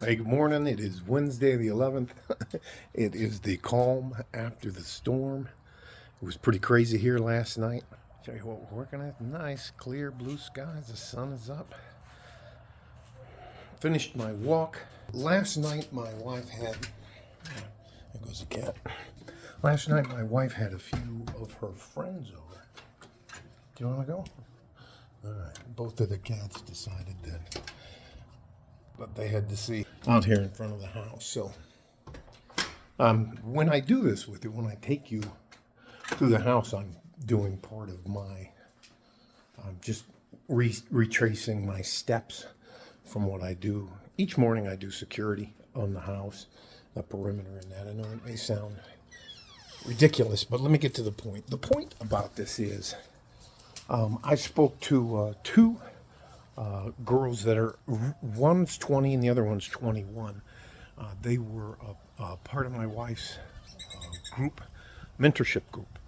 Hey, good morning. It is Wednesday the 11th. It is the calm after the storm. It was pretty crazy here last night. Show you what we're working at. Nice, clear blue skies. The sun is up. Finished my walk. Last night, my wife had. There goes the cat. Last night, my wife had a few of her friends over. Do you want to go? All right. Both of the cats decided that. But they had to see out here in front of the house. So when I do this with you, when I take you through the house, I'm doing part of my, just retracing my steps from what I do. Each morning I do security on the house, the perimeter and that. I know it may sound ridiculous, but let me get to the point. The point about this is I spoke to two girls that are, one's 20 and the other one's 21. They were a part of my wife's group, mentorship group.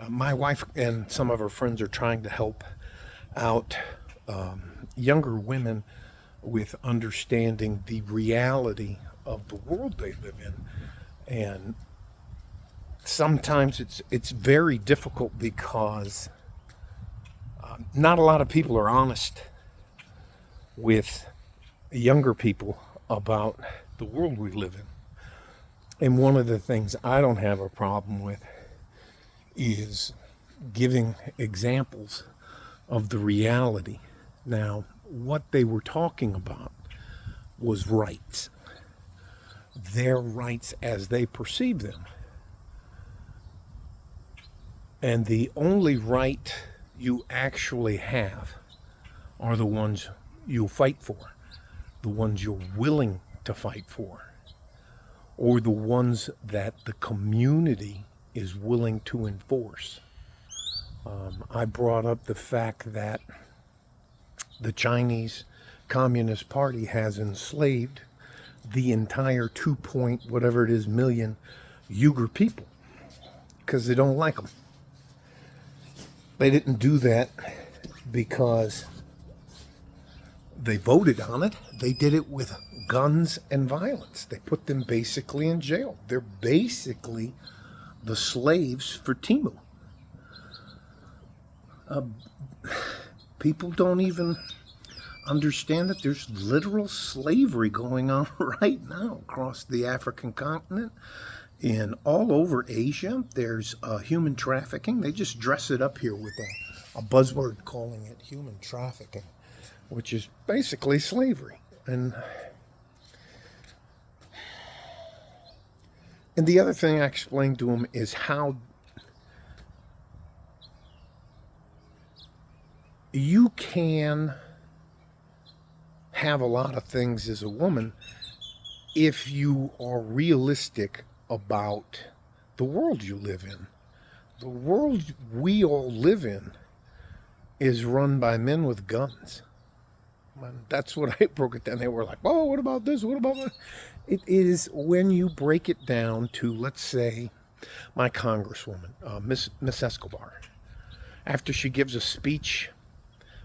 My wife and some of her friends are trying to help out younger women with understanding the reality of the world they live in. And sometimes it's very difficult because not a lot of people are honest with younger people about the world we live in. And one of the things I don't have a problem with is giving examples of the reality. Now, what they were talking about was rights, their rights as they perceive them. And the only right you actually have are the ones you'll fight for, the ones you're willing to fight for, or the ones that the community is willing to enforce. I brought up the fact that the Chinese Communist Party has enslaved the entire 2 point whatever it is million Uyghur people because they don't like them. They didn't do that because they voted on it. They did it with guns and violence. They put them basically in jail. They're basically the slaves for Timu. People don't even understand that there's literal slavery going on right now across the African continent and all over Asia. There's human trafficking. They just dress it up here with a buzzword calling it human trafficking, which is basically slavery. And the other thing I explained to him is how you can have a lot of things as a woman if you are realistic about the world you live in. The world we all live in is run by men with guns. That's what I broke it down. They were like, oh, what about this? What about that? It is when you break it down to, let's say, my congresswoman, Miss Escobar. After she gives a speech,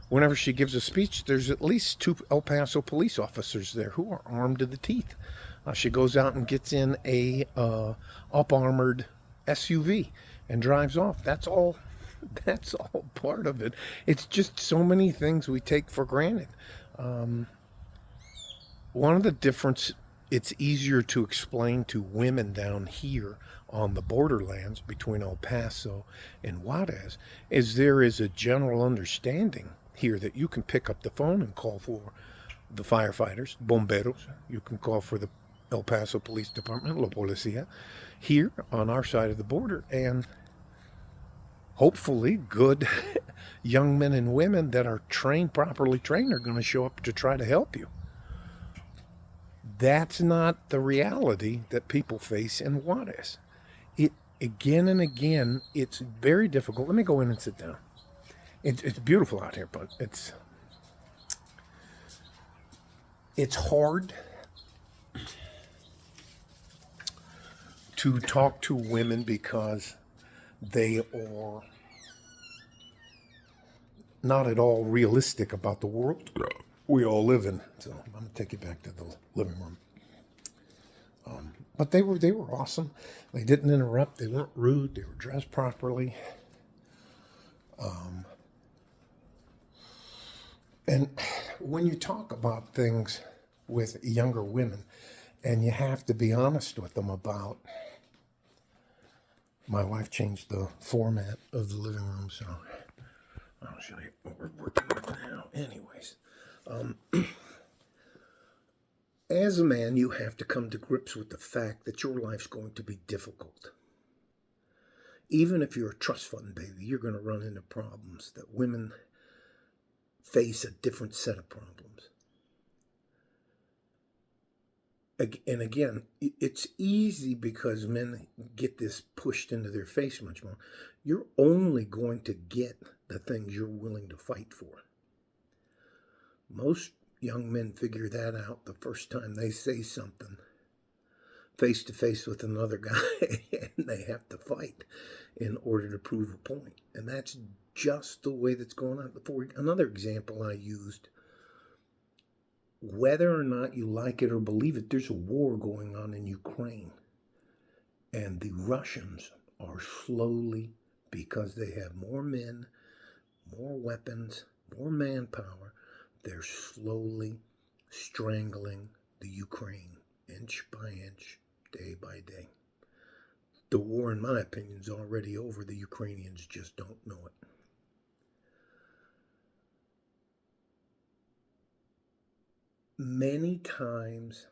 whenever she gives a speech, there's at least 2 El Paso police officers there who are armed to the teeth. She goes out and gets in a up-armored SUV and drives off. That's all part of it. It's just so many things we take for granted. One of the difference, it's easier to explain to women down here on the borderlands between El Paso and Juarez, is there is a general understanding here that you can pick up the phone and call for the firefighters, bomberos. You can call for the El Paso Police Department, La Policía, here on our side of the border, and hopefully good young men and women that are properly trained, are going to show up to try to help you. That's not the reality that people face in Juarez. It again and again, it's very difficult. Let me go in and sit down. It's beautiful out here, but it's hard to talk to women because they are not at all realistic about the world we all live in. So I'm gonna take you back to the living room. But they were awesome. They didn't interrupt. They weren't rude. They were dressed properly. And when you talk about things with younger women, and you have to be honest with them about, my wife changed the format of the living room, so I'll show you what we're working with now. Anyways, as a man, you have to come to grips with the fact that your life's going to be difficult. Even if you're a trust fund baby, you're going to run into problems that women face, a different set of problems. And again, it's easy because men get this pushed into their face much more. You're only going to get the things you're willing to fight for. Most young men figure that out the first time they say something face to face with another guy and they have to fight in order to prove a point. And that's just the way that's going on. For another example I used, whether or not you like it or believe it, there's a war going on in Ukraine. And the Russians are slowly, because they have more men, more weapons, more manpower, they're slowly strangling the Ukraine, inch by inch, day by day. The war, in my opinion, is already over. The Ukrainians just don't know it. Many times,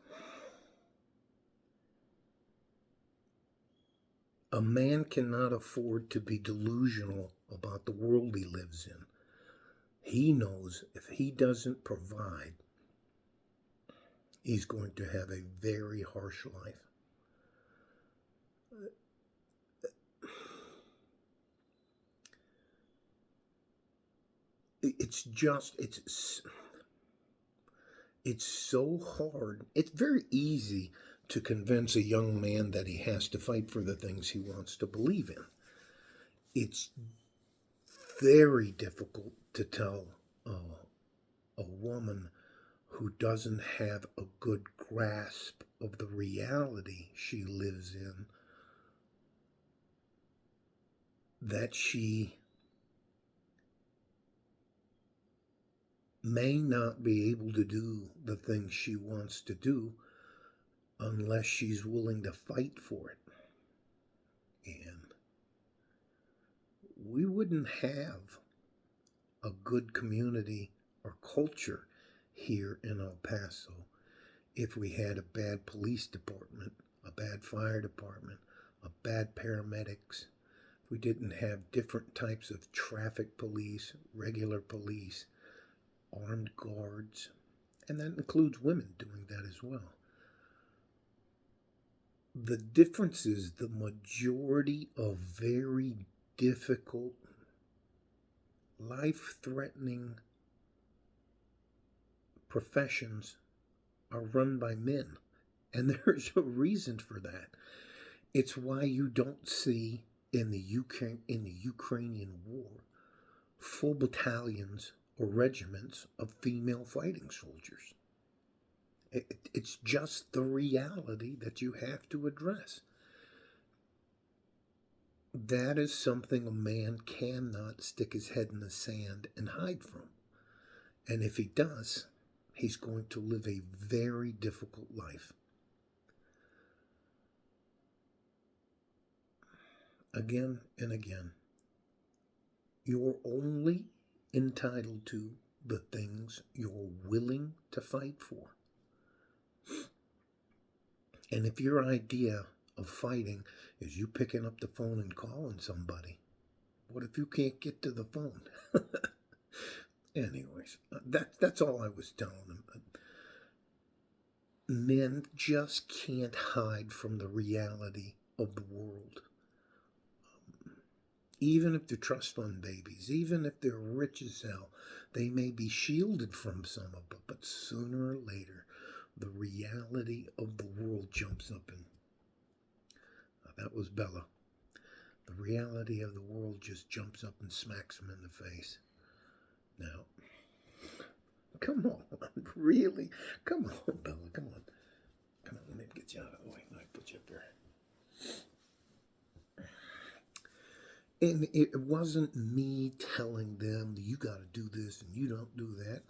a man cannot afford to be delusional about the world he lives in. He knows if he doesn't provide, he's going to have a very harsh life. It's so hard. It's very easy to convince a young man that he has to fight for the things he wants to believe in. It's very difficult to tell a woman who doesn't have a good grasp of the reality she lives in that she may not be able to do the things she wants to do unless she's willing to fight for it. And we wouldn't have a good community or culture here in El Paso if we had a bad police department, a bad fire department, a bad paramedics. If we didn't have different types of traffic police, regular police, armed guards, and that includes women doing that as well. The difference is the majority of very difficult, life-threatening professions are run by men. And there's a reason for that. It's why you don't see in the Ukrainian war full battalions or regiments of female fighting soldiers. It's just the reality that you have to address. That is something a man cannot stick his head in the sand and hide from. And if he does, he's going to live a very difficult life. Again and again, you're only entitled to the things you're willing to fight for. And if your idea of fighting is you picking up the phone and calling somebody, what if you can't get to the phone? Anyways, that's all I was telling them. Men just can't hide from the reality of the world. Even if they're trust fund babies, even if they're rich as hell, they may be shielded from some of it, but sooner or later, the reality of the world jumps up and that was Bella. The reality of the world just jumps up and smacks him in the face. Now, Come on, really? Come on, Bella, come on. Come on, let me get you out of the way. Let me put you up there. And it wasn't me telling them, you got to do this and you don't do that.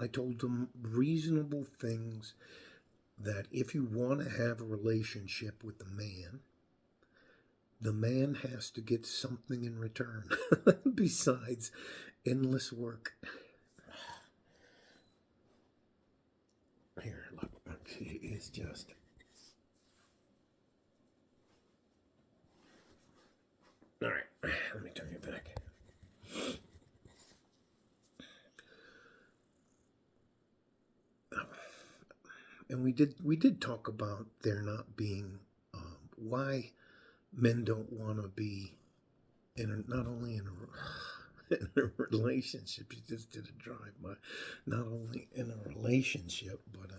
I told them reasonable things that if you want to have a relationship with the man has to get something in return besides endless work. Here, look, it's just. All right, let me turn you back. And we did talk about there not being why men don't want to be not only in a relationship. You just did a drive by. Not only in a relationship, but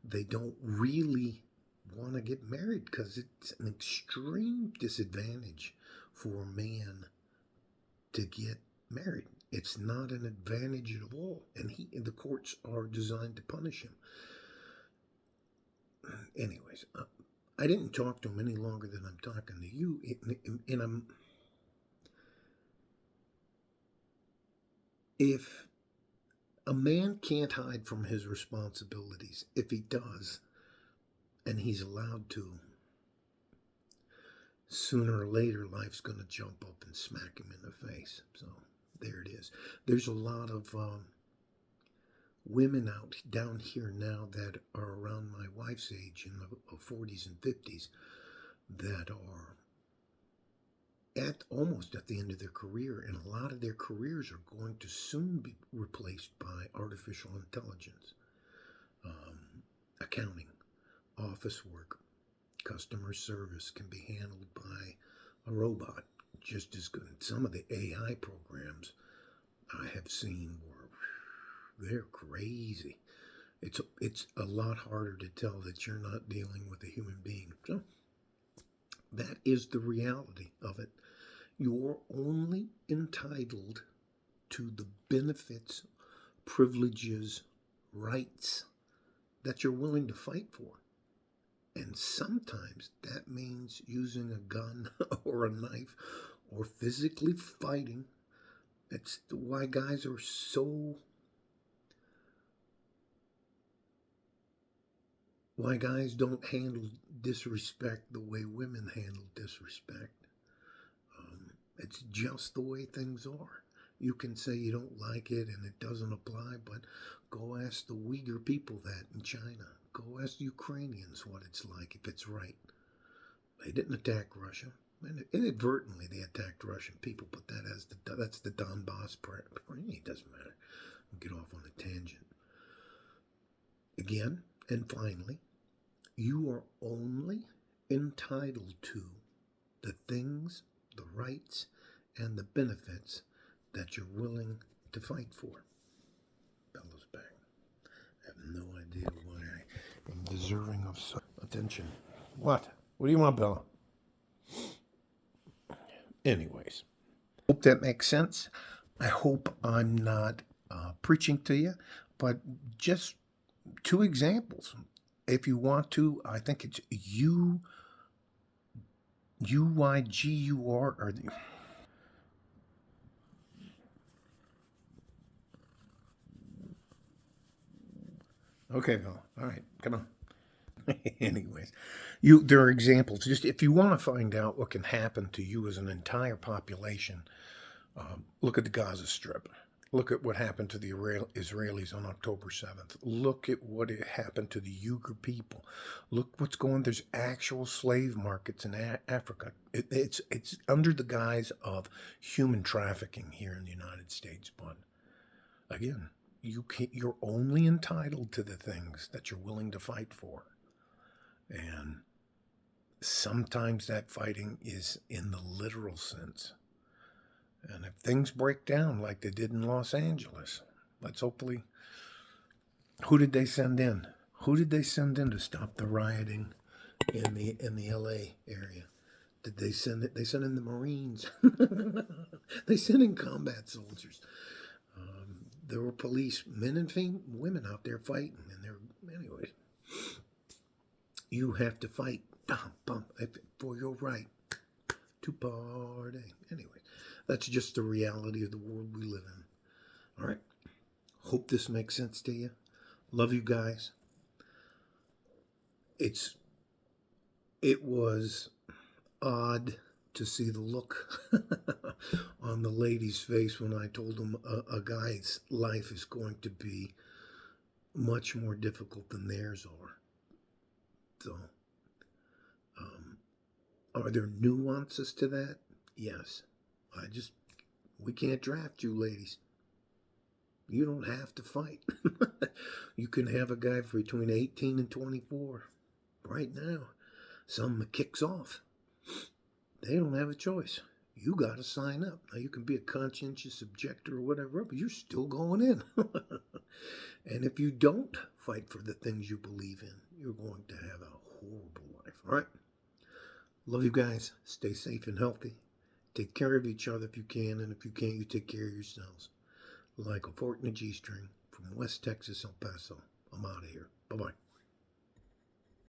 they don't really want to get married because it's an extreme disadvantage for a man to get married. It's not an advantage at all, and the courts are designed to punish him. Anyways, I didn't talk to him any longer than I'm talking to you, and if a man can't hide from his responsibilities, if he does, and he's allowed to, sooner or later life's going to jump up and smack him in the face. So there it is. There's a lot of women out down here now that are around my wife's age in the 40s and 50s that are almost at the end of their career, and a lot of their careers are going to soon be replaced by artificial intelligence. Accounting, office work, customer service can be handled by a robot just as good. Some of the AI programs I have seen they're crazy. It's a lot harder to tell that you're not dealing with a human being. So that is the reality of it. You're only entitled to the benefits, privileges, rights that you're willing to fight for. And sometimes that means using a gun or a knife or physically fighting. That's why guys are why guys don't handle disrespect the way women handle disrespect. It's just the way things are. You can say you don't like it and it doesn't apply, but go ask the Uyghur people that in China. Go ask the Ukrainians what it's like if it's right. They didn't attack Russia. Inadvertently, they attacked Russian people, but that's the Donbass part. It doesn't matter. I'll get off on a tangent. Again, and finally, you are only entitled to the things, the rights, and the benefits that you're willing to fight for. Bella's back. I have no idea why I am deserving of such attention. What? What do you want, Bella? Anyways, hope that makes sense. I hope I'm not preaching to you, but just 2 examples. If you want to, I think it's UYGUR. Okay, Bill. All right, come on. Anyways, there are examples. Just if you want to find out what can happen to you as an entire population, look at the Gaza Strip. Look at what happened to the Israelis on October 7th. Look at what happened to the Uyghur people. Look what's going. There's actual slave markets in Africa. It's under the guise of human trafficking here in the United States. But again, you're only entitled to the things that you're willing to fight for. And sometimes that fighting is in the literal sense. And if things break down like they did in Los Angeles, let's hopefully. Who did they send in? Who did they send in to stop the rioting in the LA area? Did they send it? They sent in the Marines. They sent in combat soldiers. there were police, men and women out there fighting, and anyway. You have to fight for your right to party. Anyway, that's just the reality of the world we live in. All right. Hope this makes sense to you. Love you guys. It was odd to see the look on the lady's face when I told him a guy's life is going to be much more difficult than theirs are. So, are there nuances to that? Yes. We can't draft you, ladies. You don't have to fight. You can have a guy between 18 and 24 right now. Some kicks off. They don't have a choice. You got to sign up. Now, you can be a conscientious objector or whatever, but you're still going in. And if you don't fight for the things you believe in, you're going to have a horrible life. All right? Love you guys. Stay safe and healthy. Take care of each other if you can, and if you can't, you take care of yourselves. Like a fort in a G-string from West Texas, El Paso. I'm out of here. Bye-bye.